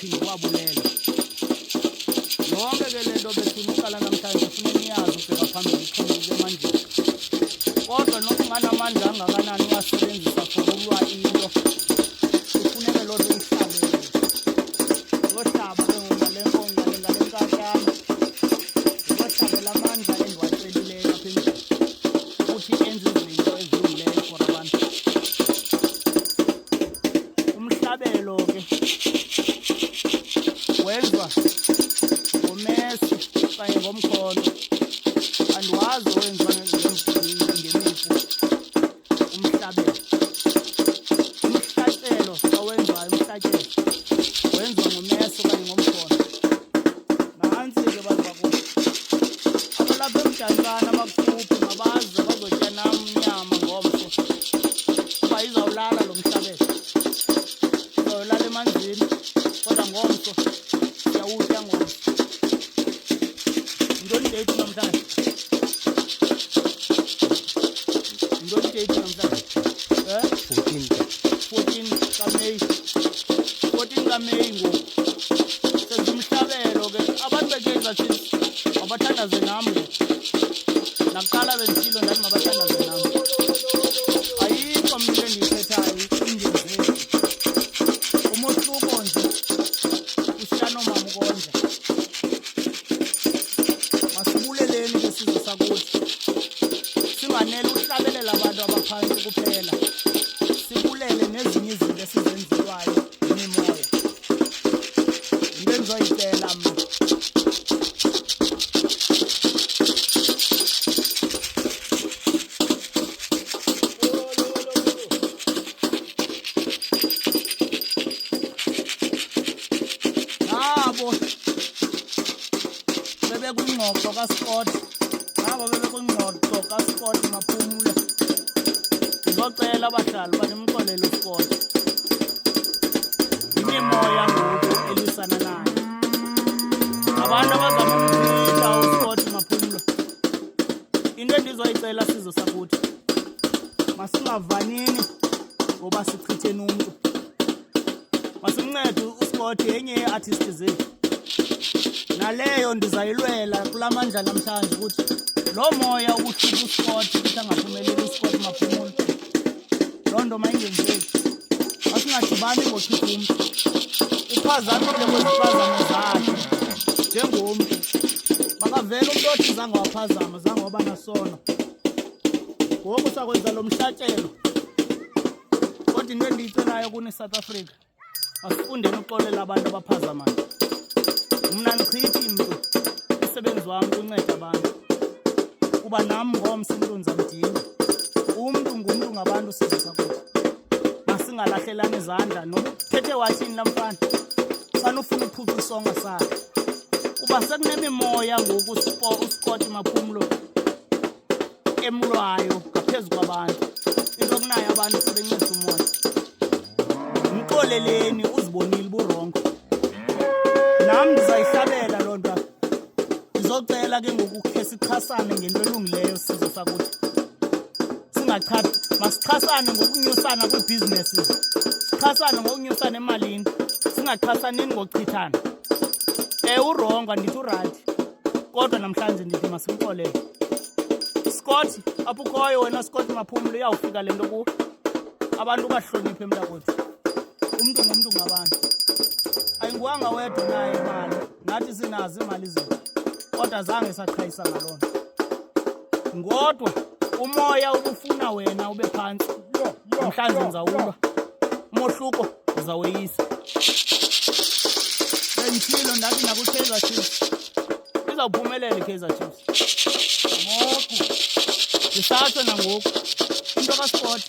uphinde wabulela. Yonke ke lento bethuna uqala namhlanje kufanele niyazi ubheka phambili iqhamuke emandleni. Kodwa nokunganamandla angakanani wasebenzisa for ukulwa into kufuneka lona uyihlabele. Ngohlaba ke ngale nkathana ngohlabela amandla endiwacelileyo apha endlini ukuthi enze izinto ezilungileyo for abantu. Umhlabelo ke wenziwa ngomesi kanye ngomkhondo, andiwazi owenziwa ngemipu. Umhlabelo umhlatshelo awenziwayo, umhlatshelo wenziwa ngomeso kanye ngomkhondo. Nantsi-ke bantu bakuthi abalapha emdantsane abakufuphi mabaze bazotya nam inyama ngomso kuba izawulala lo mhlabelo, izawulala emanzini kodwa ngomso siyawutya ngomso. Yintoni ideyithi namhlanje? Yintoni ideyithi namhlanje? 14 kaMeyi. 14 kaMeyi ngoku senza umhlabelo ke. Abantu beKaizer Chiefs mabathandaze nam ngoku. Nakuqala benditshilo ndathi mabathandaze nam. Ayikho mntu endiyithethayo indenzeni. Umohluko nje usiya nomama ukondla. Masibuleleni ke sizwe sakuthi. Singanele ukuhlabelela abantu abaphantsi kuphela. Sibulele nezinye izinto esizenziwayo yimimoya. Into endizoyicela mna nabo bebekwingxoxo kaScott, nabo bebekwingxoxo kaScott Maphumule. Ngizocela abahlali banimxolele uScott. Imimoya ngoku elwisana nayo. Abantu abazama ukumchitha uScott Maphumule. Into endizoyicela sizwe sakuthi masingavanini ngoba sichitheni umntu. Masimncede uScott yenye yee-artist zethu. Naleyo ndizayilwela kula mandla namhlanje ukuthi lo moya ubuhlupha uScott ukuthi angaphumeleli uScott Maphumule. Loo nto mayingenzeki. Masingadibani ngochitha umntu. Uphazamile kweziphazamo zakhe njengomntu. Makavele umntu othi zange waphazama, zange waba nasono. Ngoku sakwenza lo mhlatshelo. Kodwa into endiyicelayo kuni South Africa, masifundeni uxolela abantu abaphazamayo. Mna ndichithi mntu, umsebenzi wami ukunceda abantu. Kuba nam ngomso umntu ndizamdinga. Umntu ngumntu ngabantu sizwe sakuthi. Masingalahlelani izandla nokuthethe wathini namhlanje. Xana ufuna uphuca isonga sakhe. Kuba sekunemimoya ngoku uScott Maphumule emlwayo ngaphezu kwabantu. Into okunayo abantu sebencisa umoya. Mxoleleni uzibonile burongo. Nam ndizayihlabela loo nto. Ndizocela ke ngoku khe sichasane ngento elungileyo sizwe sakuthi. Masichasane ngokunyusana kwiibhizinesis. Sichasane ngokunyusana emalini. Singachasaneni ngokuchithana. Urongo andithi urayithi. Kodwa namhlanje ndithi masimxolele. Scott, apho ukhoyo wena Scott Maphumule uyawufika le nto kuwe. Abantu bahloniphe mntakwethu. Umntu ngumntu ngabantu. Ayinguwanga wedwa naye imali. Nathi sinazo imali zethu. Kodwa zange saqhayisa ngaloo nto. Ngodwa umoya ubufuna wena ube phantsi. Namhlanje ndizawulwa. Umohluko uzawuyisa. Benditshilo ndathi nakuKaizer Chiefs izawuphumelela iKaizer Chiefs. Ngoku ndisatsho nangoku into kaScott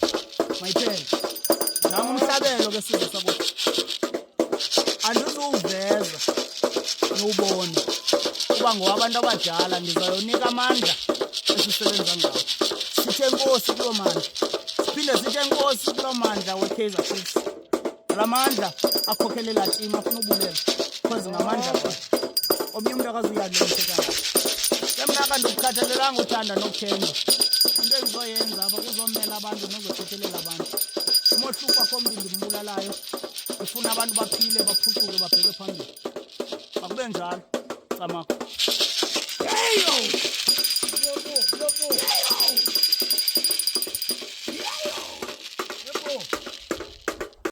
mayiphele. Nam umhlabelo ke sizwe sakuthi. Andizuwuveza niwubone kuba ngowabantu abadala. Ndizayonika amandla esisebenza ngawo. Sithe enkosi kuloo mandla. Siphinde sithe enkosi kuloo mandla weKaizer Chiefs. La mandla akhokhelela timu afuna ubulela. Because ngamandla akhe. Omnye umuntu akazuyadla umthetho. Mna kandikukhathalelanga uthanda nokuthenga. Into endizoyenza apha kuzomela abantu nozothethelela abantu. Umohluko akho mntu ndimbulalayo. ufuna abantu baphile baphucuke babheke phambili akube njalo camakho.